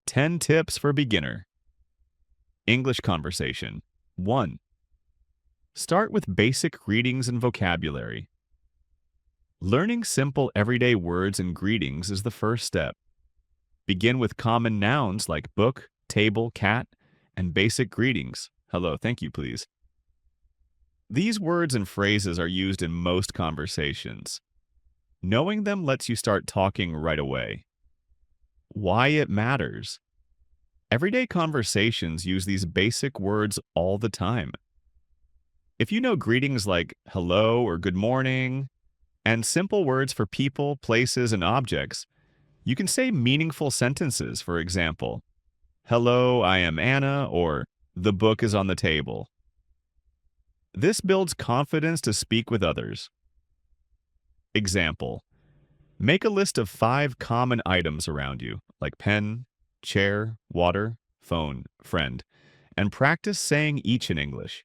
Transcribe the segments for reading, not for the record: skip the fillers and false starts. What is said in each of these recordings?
10 tips for beginner. English conversation. 1. Start with basic greetings and vocabulary. Learning simple everyday words and greetings is the first step. Begin with common nouns like book, table, cat, and basic greetings. Hello, thank you, please. These words and phrases are used in most conversations. Knowing them lets you start talking right away. Why it matters. Everyday conversations use these basic words all the time. If you know greetings like hello or good morning, and simple words for people, places, and objects, you can say meaningful sentences, for example, hello, I am Anna, or the book is on the table. This builds confidence to speak with others. Example, make a list of 5 common items around you, like pen, chair, water, phone, friend, and practice saying each in English.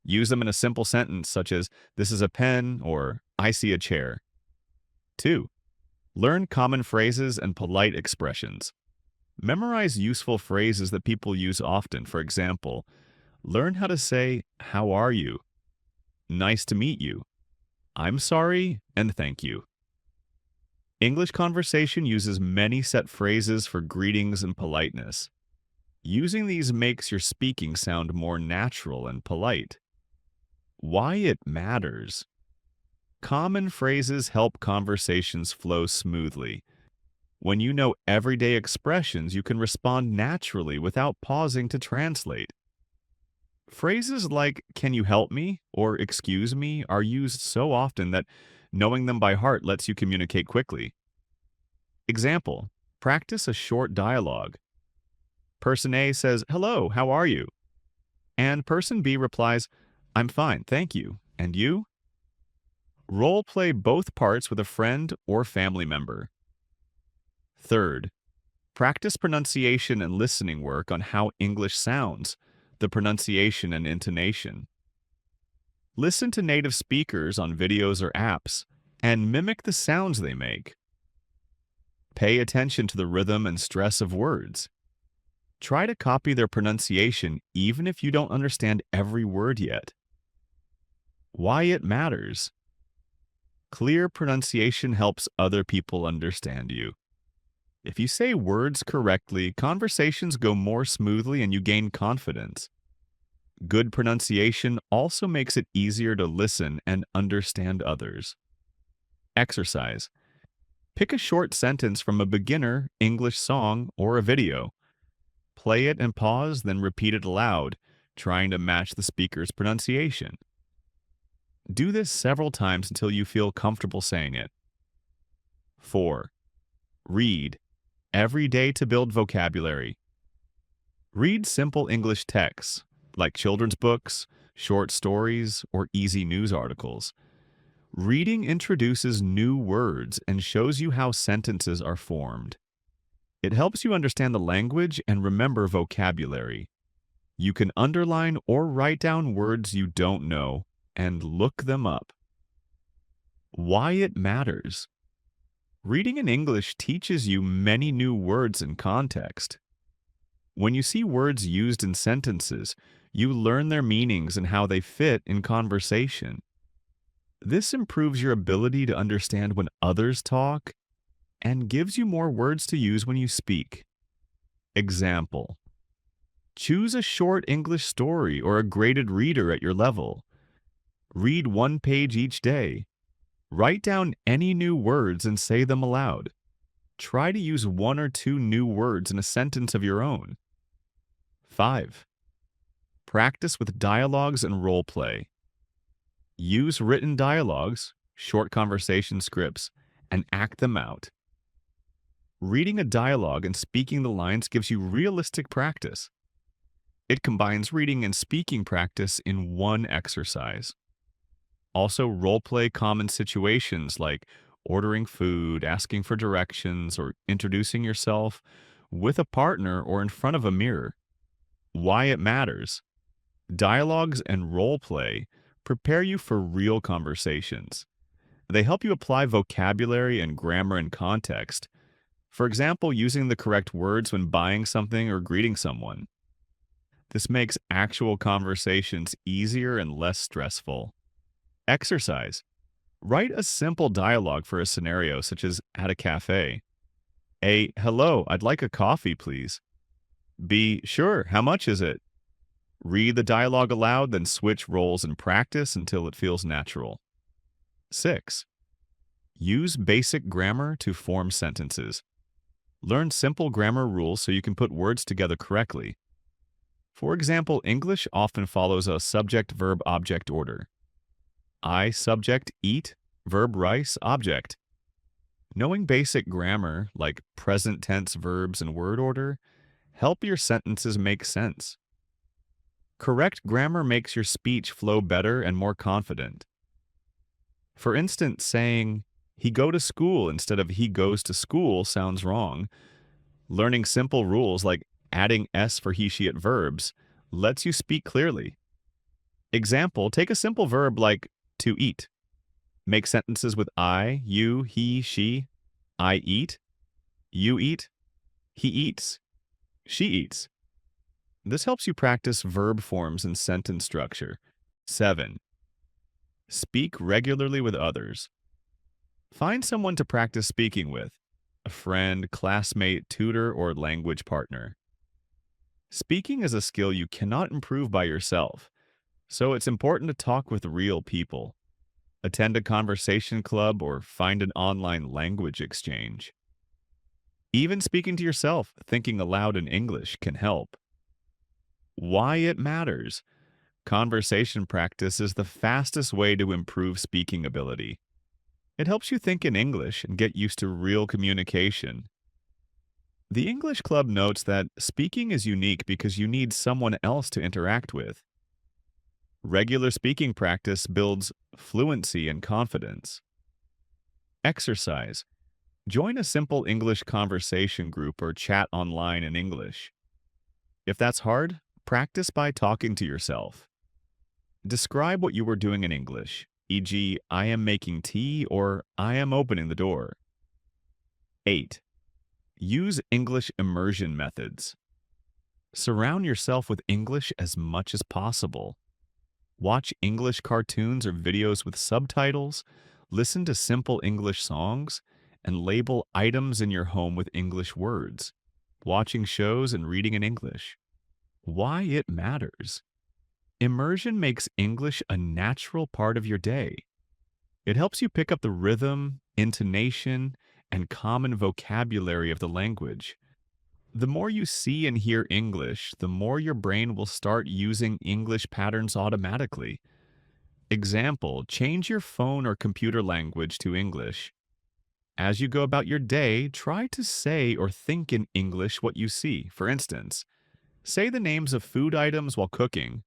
Use them in a simple sentence such as, this is a pen, or I see a chair. 2. Learn common phrases and polite expressions. Memorize useful phrases that people use often. For example, learn how to say, how are you? Nice to meet you. I'm sorry, and thank you. English conversation uses many set phrases for greetings and politeness. Using these makes your speaking sound more natural and polite. Why it matters. Common phrases help conversations flow smoothly. When you know everyday expressions, you can respond naturally without pausing to translate. Phrases like, can you help me, or excuse me, are used so often that knowing them by heart lets you communicate quickly. Example, practice a short dialogue. Person A says, hello, how are you? And person B replies, I'm fine, thank you. And you? Role play both parts with a friend or family member. Third, practice pronunciation and listening work on how English sounds, the pronunciation and intonation. Listen to native speakers on videos or apps and mimic the sounds they make. Pay attention to the rhythm and stress of words. Try to copy their pronunciation even if you don't understand every word yet. Why it matters. Clear pronunciation helps other people understand you. If you say words correctly, conversations go more smoothly and you gain confidence. Good pronunciation also makes it easier to listen and understand others. Exercise. Pick a short sentence from a beginner English song or a video. Play it and pause, then repeat it aloud, trying to match the speaker's pronunciation. Do this several times until you feel comfortable saying it. 4. Read. Every day to build vocabulary. Read simple English texts, like children's books, short stories, or easy news articles. Reading introduces new words and shows you how sentences are formed. It helps you understand the language and remember vocabulary. You can underline or write down words you don't know and look them up. Why it matters. Reading in English teaches you many new words and context. When you see words used in sentences, you learn their meanings and how they fit in conversation. This improves your ability to understand when others talk and gives you more words to use when you speak. Example. Choose a short English story or a graded reader at your level. Read 1 page each day. Write down any new words and say them aloud. Try to use 1 or 2 new words in a sentence of your own. 5. Practice with dialogues and role play. Use written dialogues, short conversation scripts, and act them out. Reading a dialogue and speaking the lines gives you realistic practice. It combines reading and speaking practice in one exercise. Also, role-play common situations like ordering food, asking for directions, or introducing yourself with a partner or in front of a mirror. Why it matters. Dialogues and role-play prepare you for real conversations. They help you apply vocabulary and grammar and context, For example, using the correct words when buying something or greeting someone. This makes actual conversations easier and less stressful. Exercise. Write a simple dialogue for a scenario such as at a cafe. A, hello, I'd like a coffee, please. B, sure, how much is it? Read the dialogue aloud, then switch roles and practice until it feels natural. 6. Use basic grammar to form sentences. Learn simple grammar rules so you can put words together correctly. For example, English often follows a subject-verb-object order. I subject eat, verb rice, object. Knowing basic grammar, like present tense verbs and word order, help your sentences make sense. Correct grammar makes your speech flow better and more confident. For instance, saying, he go to school instead of he goes to school sounds wrong. Learning simple rules like adding s for he, she at verbs lets you speak clearly. Example, take a simple verb like to eat. Make sentences with I, you, he, she. I eat, you eat, he eats, she eats. This helps you practice verb forms and sentence structure. 7. Speak regularly with others. Find someone to practice speaking with, a friend, classmate, tutor, or language partner. Speaking is a skill you cannot improve by yourself, so it's important to talk with real people. Attend a conversation club or find an online language exchange. Even speaking to yourself, thinking aloud in English can help. Why it matters. Conversation practice is the fastest way to improve speaking ability. It helps you think in English and get used to real communication. The English Club notes that speaking is unique because you need someone else to interact with. Regular speaking practice builds fluency and confidence. Exercise. Join a simple English conversation group or chat online in English. If that's hard, practice by talking to yourself. Describe what you were doing in English, e.g., I am making tea or I am opening the door. 8. Use English immersion methods. Surround yourself with English as much as possible. Watch English cartoons or videos with subtitles, listen to simple English songs, and label items in your home with English words. Watching shows and reading in English. Why it matters. Immersion makes English a natural part of your day. It helps you pick up the rhythm, intonation, and common vocabulary of the language. The more you see and hear English, the more your brain will start using English patterns automatically. Example, change your phone or computer language to English. As you go about your day, try to say or think in English what you see. For instance, say the names of food items while cooking,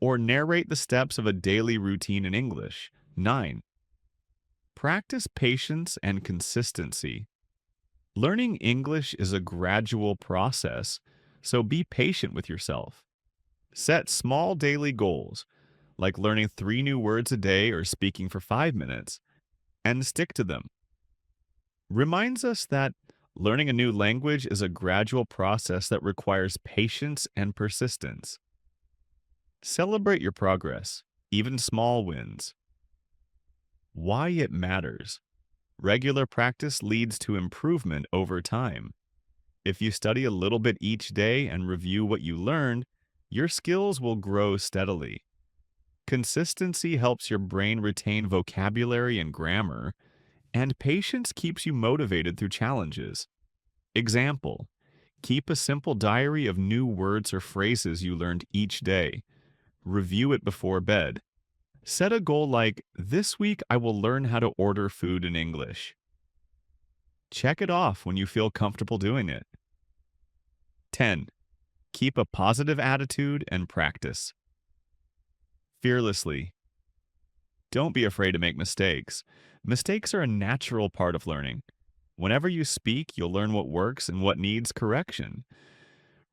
or narrate the steps of a daily routine in English. 9. Practice patience and consistency. Learning English is a gradual process, so be patient with yourself. Set small daily goals, like learning 3 new words a day or speaking for 5 minutes, and stick to them. Reminds us that learning a new language is a gradual process that requires patience and persistence. Celebrate your progress, even small wins. Why it matters. Regular practice leads to improvement over time. If you study a little bit each day and review what you learned, your skills will grow steadily. Consistency helps your brain retain vocabulary and grammar, and patience keeps you motivated through challenges. Example, keep a simple diary of new words or phrases you learned each day. Review it before bed. Set a goal like, this week I will learn how to order food in English. Check it off when you feel comfortable doing it. 10. Keep a positive attitude and practice. Fearlessly. Don't be afraid to make mistakes. Mistakes are a natural part of learning. Whenever you speak, you'll learn what works and what needs correction.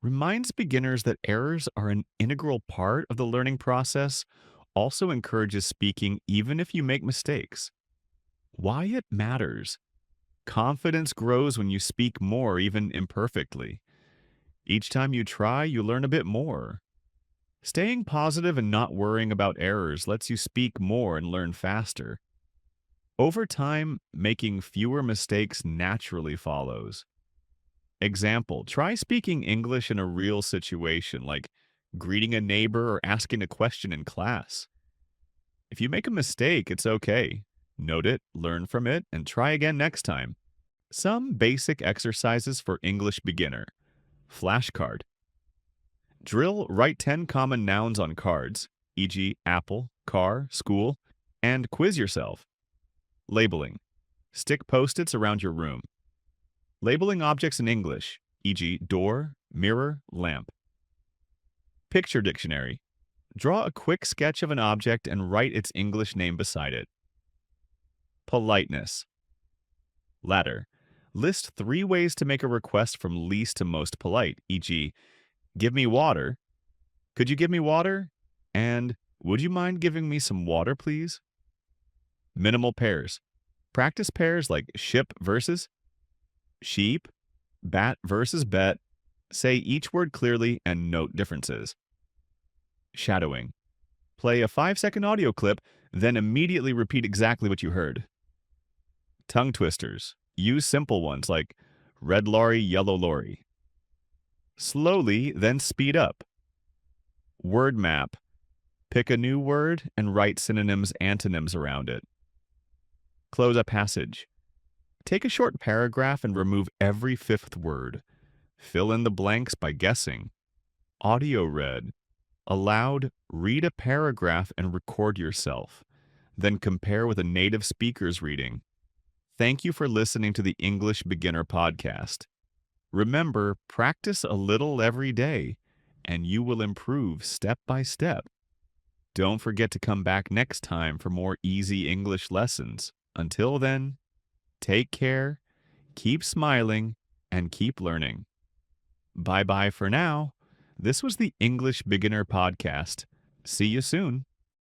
Reminds beginners that errors are an integral part of the learning process, also encourages speaking even if you make mistakes. Why it matters. Confidence grows when you speak more, even imperfectly. Each time you try, you learn a bit more. Staying positive and not worrying about errors lets you speak more and learn faster. Over time, making fewer mistakes naturally follows. Example, try speaking English in a real situation, like greeting a neighbor or asking a question in class. If you make a mistake, it's okay. Note it, learn from it, and try again next time. Some basic exercises for English beginner. Flashcard. Drill, write 10 common nouns on cards, e.g., apple, car, school, and quiz yourself. Labeling. Stick post-its around your room. Labeling objects in English, e.g., door, mirror, lamp. Picture dictionary. Draw a quick sketch of an object and write its English name beside it. Politeness. Ladder. List 3 ways to make a request from least to most polite, e.g., give me water, could you give me water, and would you mind giving me some water, please? Minimal pairs. Practice pairs like ship versus sheep, bat versus bet. Say each word clearly and note differences. Shadowing. Play a 5-second audio clip, then immediately repeat exactly what you heard. Tongue twisters. Use simple ones like red lorry, yellow lorry. Slowly, then speed up. Word map. Pick a new word and write synonyms, antonyms around it. Close a passage. Take a short paragraph and remove every 5th word. Fill in the blanks by guessing. Audio read. Aloud, read a paragraph and record yourself. Then compare with a native speaker's reading. Thank you for listening to the English Beginner Podcast. Remember, practice a little every day, and you will improve step by step. Don't forget to come back next time for more easy English lessons. Until then, take care, keep smiling, and keep learning. Bye-bye for now. This was the English Beginner Podcast. See you soon.